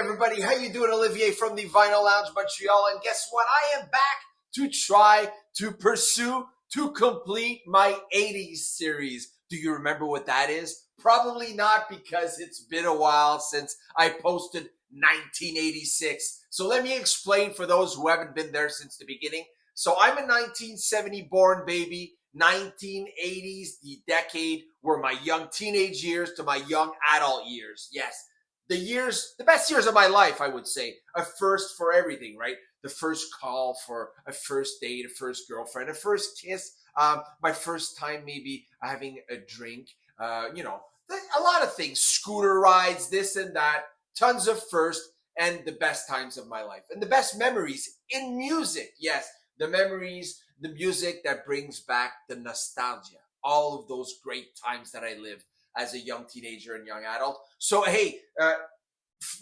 everybody, how you doing? Olivier from the Vinyl Lounge Montreal, and guess what? I am back to try to pursue to complete my 80s series. Do you remember what that is? Probably not, because it's been a while since I posted 1986. So let me explain for those who haven't been there since the beginning. So I'm a 1970 born baby. 1980s, the decade were my young teenage years to my young adult years. Yes, the best years of my life, I would say. A first for everything, right? The first call for a first date, a first girlfriend, a first kiss, my first time maybe having a drink, a lot of things, scooter rides, this and that, tons of first, and the best times of my life. And the best memories in music, yes, the memories, the music that brings back the nostalgia, all of those great times that I lived as a young teenager and young adult. So, hey,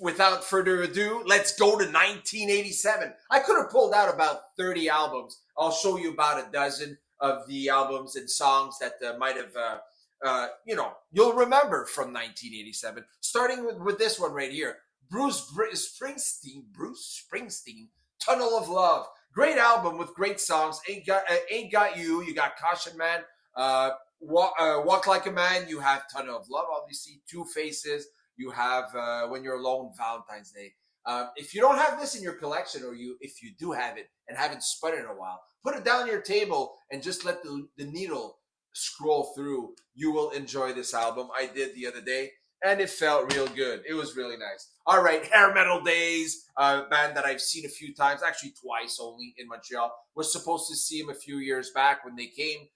without further ado, let's go to 1987. I could have pulled out about 30 albums. I'll show you about a dozen of the albums and songs that might have, you'll remember from 1987. Starting with this one right here, Bruce Springsteen, Tunnel of Love. Great album with great songs. Ain't Got You. You got Caution Man. Walk Like a Man. You have Tunnel of Love, obviously. Two Faces. You have When You're Alone, Valentine's Day. If you don't have this in your collection, or if you do have it and haven't spun it in a while, put it down on your table and just let the needle scroll through. You will enjoy this album. I did the other day, and it felt real good. It was really nice. All right, Hair Metal Days, a band that I've seen a few times, actually twice only in Montreal. Was supposed to see them a few years back when they came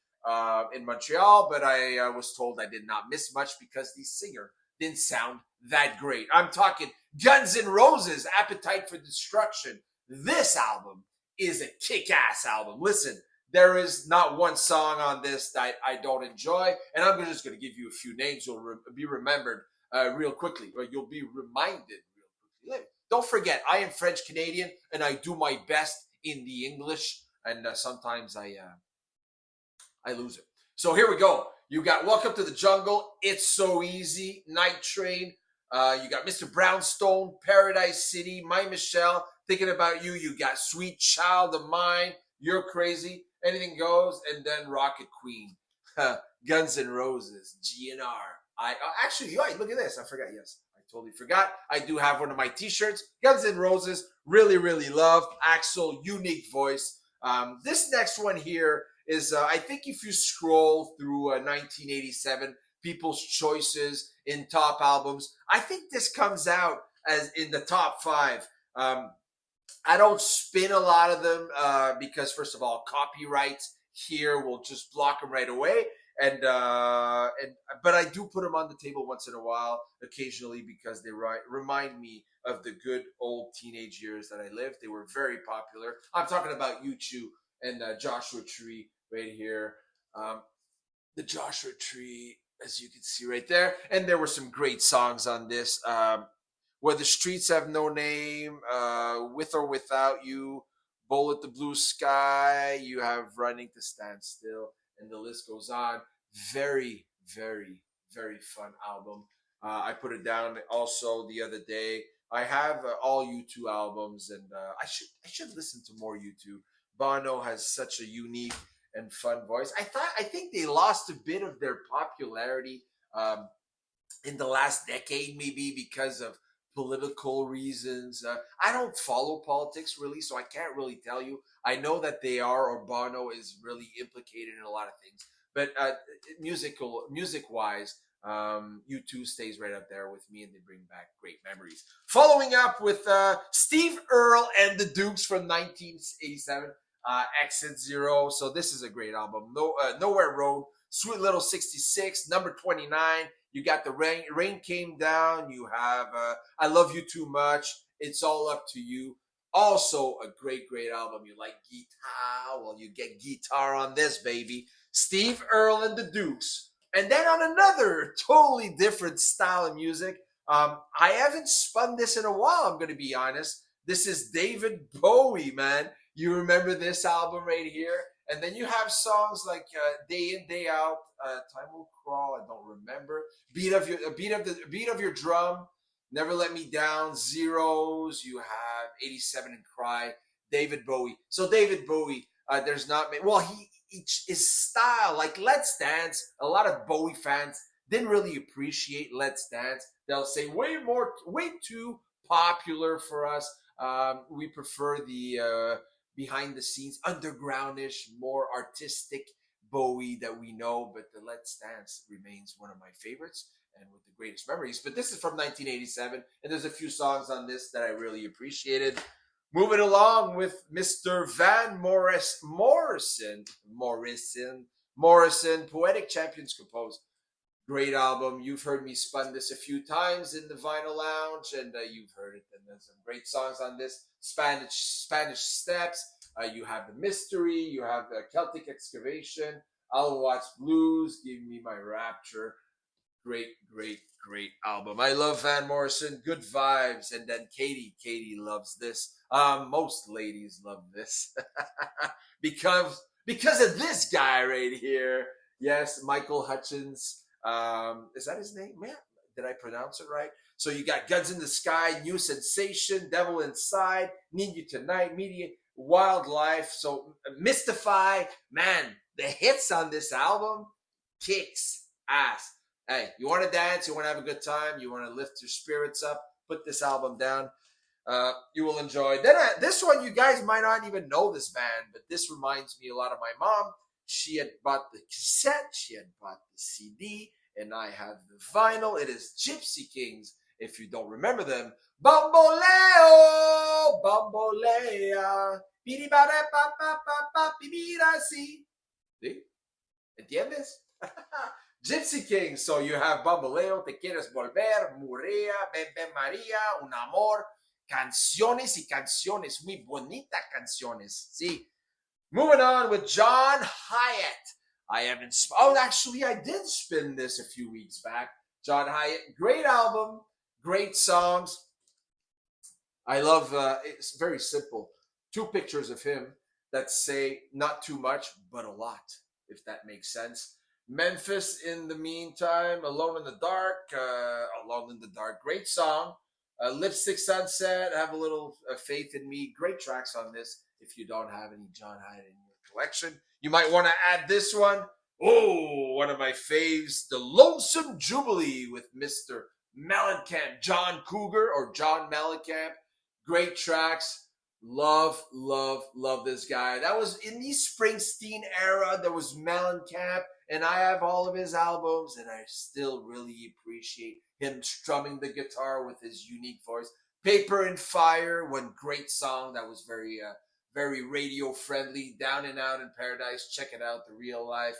in Montreal, but I was told I did not miss much because the singer didn't sound that great. I'm talking Guns N' Roses, Appetite for Destruction. This album is a kick-ass album. Listen, there is not one song on this that I don't enjoy, and I'm just going to give you a few names. You'll be remembered real quickly, or you'll be reminded real quickly. Don't forget, I am French Canadian, and I do my best in the English, and sometimes I lose it. So here we go. You got Welcome to the Jungle, It's So Easy, Night Train. You got Mr. Brownstone, Paradise City, My Michelle, Thinking About You. You got Sweet Child of Mine, You're Crazy, Anything Goes, and then Rocket Queen, Guns N' Roses, GNR. Actually, look at this. I forgot. Yes, I totally forgot. I do have one of my T-shirts. Guns N' Roses. Really, really love Axl. Unique voice. This next one here is, I think if you scroll through 1987, People's Choices in top albums, I think this comes out as in the top 5. I don't spin a lot of them because, first of all, copyrights here will just block them right away. But I do put them on the table once in a while, occasionally, because they remind me of the good old teenage years that I lived. They were very popular. I'm talking about U2 and Joshua Tree right here. The Joshua Tree, as you can see right there. And there were some great songs on this. Where the Streets Have No Name, With or Without You, Bullet the Blue Sky, you have Running to Stand Still, and the list goes on. Very, very, very fun album. I put it down also the other day. I have all U2 albums, and I should listen to more U2. Bono has such a unique and fun voice. I think they lost a bit of their popularity in the last decade, maybe because of political reasons. I don't follow politics really, so I can't really tell you. I know that they are, or Bono is really implicated in a lot of things. But music-wise, U2 stays right up there with me, and they bring back great memories. Following up with Steve Earle and the Dukes from 1987, Exit Zero. So this is a great album. Nowhere Road, Sweet Little 66, number 29. You got The Rain Came Down. You have I Love You Too Much. It's All Up to You. Also a great, great album. You like guitar? Well, you get guitar on this, baby. Steve Earle and the Dukes. And then on another totally different style of music, I haven't spun this in a while, I'm going to be honest. This is David Bowie, man. You remember this album right here? And then you have songs like Day In, Day Out, Time Will Crawl, I don't remember. Beat of Your Drum, Never Let Me Down, Zeros. You have 87 and Cry, David Bowie. So David Bowie, there's not well, his style, like Let's Dance. A lot of Bowie fans didn't really appreciate Let's Dance. They'll say way too popular for us. We prefer the behind the scenes, undergroundish, more artistic Bowie that we know. But the Let's Dance remains one of my favorites and with the greatest memories. But this is from 1987, and there's a few songs on this that I really appreciated. Moving along with Mr. Morrison, Poetic Champions Compose. Great album. You've heard me spun this a few times in the Vinyl Lounge, and you've heard it. And there's some great songs on this. Spanish Steps. You have The Mystery. You have Celtic Excavation. I'll Watch Blues. Give Me My Rapture. Great album. I love Van Morrison. Good vibes. And then Katie loves this. Most ladies love this because of this guy right here. Yes, Michael Hutchins. Is that his name? Man, did I pronounce it right? So you got Guns in the Sky, New Sensation, Devil Inside, Need You Tonight, Media, Wildlife. So Mystify, man, the hits on this album kicks ass. Hey, you want to dance, you want to have a good time, you want to lift your spirits up, put this album down. You will enjoy. Then this one, you guys might not even know this band, but this reminds me a lot of my mom. She had bought the cassette, she had bought the CD, and I have the vinyl. It is Gypsy Kings. If you don't remember them, Bamboleo, Bambolea, si. ¿Sí? ¿Entiendes? Gypsy Kings. So you have Bamboleo, Te Quieres Volver, Murea, Ven Ven María, Un Amor, canciones y canciones, muy bonitas canciones. Sí. Moving on with John Hyatt. I haven't. Actually, I did spin this a few weeks back. John Hyatt, great album, great songs. I love. It's very simple. Two pictures of him that say not too much, but a lot, if that makes sense. Memphis, in the meantime, Alone in the Dark. Alone in the Dark, great song. Lipstick Sunset, Have a Little Faith in Me. Great tracks on this. If you don't have any John Hyatt in your collection, you might want to add this one. Oh, one of my faves, The Lonesome Jubilee with Mr. Mellencamp, John Cougar or John Mellencamp. Great tracks. Love this guy. That was in the Springsteen era. There was Mellencamp, and I have all of his albums, and I still really appreciate him strumming the guitar with his unique voice. Paper and Fire, one great song that was very radio friendly. Down and Out in Paradise, check it out. The Real Life.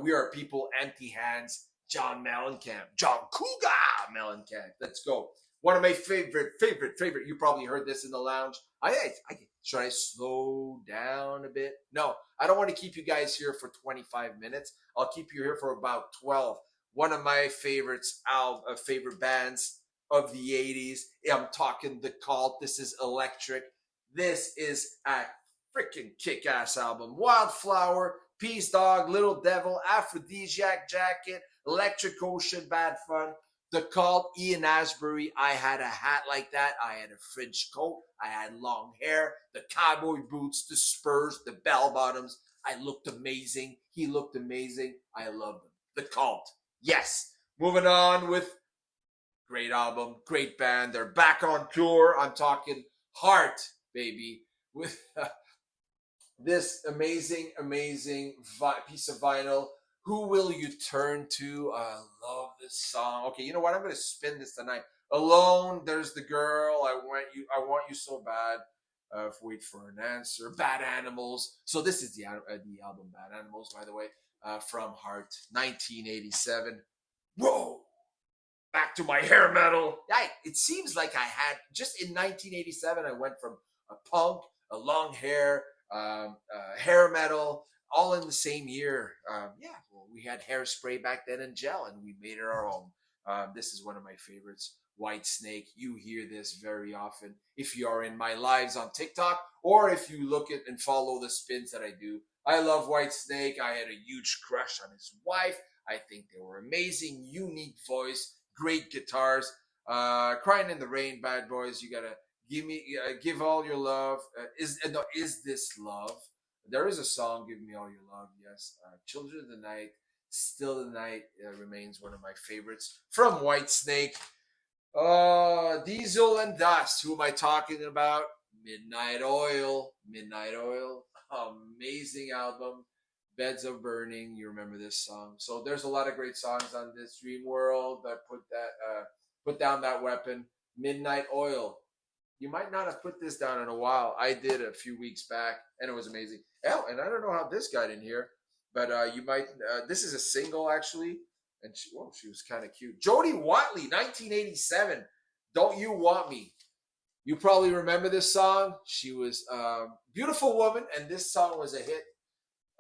We Are People, Empty Hands. John Mellencamp, John Cougar Mellencamp. Let's go. One of my favorite. You probably heard this in the lounge. Should I slow down a bit? No, I don't want to keep you guys here for 25 minutes. I'll keep you here for about 12. One of my favorites, favorite bands of the 80s. I'm talking The Cult. This is electric. This is a freaking kick-ass album. Wildflower, Peace Dog, Little Devil, Aphrodisiac Jacket, Electric Ocean, Bad Fun. The Cult, Ian Asbury. I had a hat like that. I had a French coat. I had long hair, the cowboy boots, the spurs, the bell bottoms. I looked amazing. He looked amazing. I loved him. The Cult. Yes. Moving on with great album, great band. They're back on tour. I'm talking Heart, baby, with this amazing piece of vinyl. Who Will You Turn To? I love this song. Okay, you know what? I'm going to spin this tonight. Alone, There's the Girl. I Want You So Bad. Wait for an Answer. Bad Animals. So this is the album Bad Animals, by the way, from Heart, 1987. Whoa! Back to my hair metal. It seems like I had, just in 1987, I went from a punk, a long hair, hair metal, all in the same year. We had hairspray back then and gel, and we made it our own. This is one of my favorites. White Snake. You hear this very often if you are in my lives on TikTok, or if you look at and follow the spins that I do. I love White Snake. I had a huge crush on his wife. I think they were amazing, unique voice, great guitars. Crying in the Rain, Bad Boys. You gotta give all your love. Is this love? There is a song, "Give Me All Your Love." Yes. Children of the Night, Still the Night remains one of my favorites from Whitesnake. Diesel and Dust. Who am I talking about? Midnight Oil. Midnight Oil. Amazing album. Beds of Burning. You remember this song? So there's a lot of great songs on this Dream World. Put down that weapon. Midnight Oil. You might not have put this down in a while. I did a few weeks back, and it was amazing. Oh, and I don't know how this got in here, but you might. This is a single actually, and she was kind of cute. Jody Watley, 1987. Don't You Want Me? You probably remember this song. She was a beautiful woman, and this song was a hit.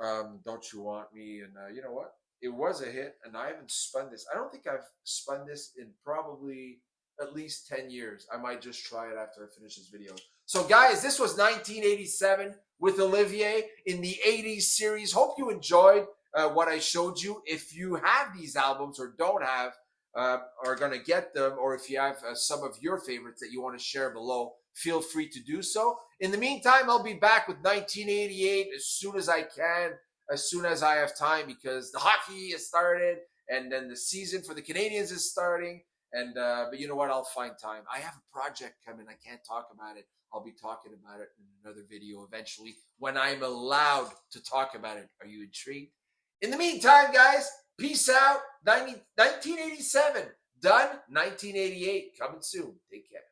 Don't You Want Me? And you know what? It was a hit, and I haven't spun this. I don't think I've spun this in probably at least 10 years. I might just try it after I finish this video. So guys, this was 1987 with Olivier in the 80s series. Hope you enjoyed what I showed you. If you have these albums or don't have, are going to get them, or if you have some of your favorites that you want to share below, feel free to do so. In the meantime, I'll be back with 1988 as soon as I can, as soon as I have time, because the hockey has started, and then the season for the Canadians is starting. And but you know what? I'll find time. I have a project coming. I can't talk about it. I'll be talking about it in another video eventually when I'm allowed to talk about it. Are you intrigued? In the meantime, guys, peace out. 1987 done. 1988 coming soon. Take care.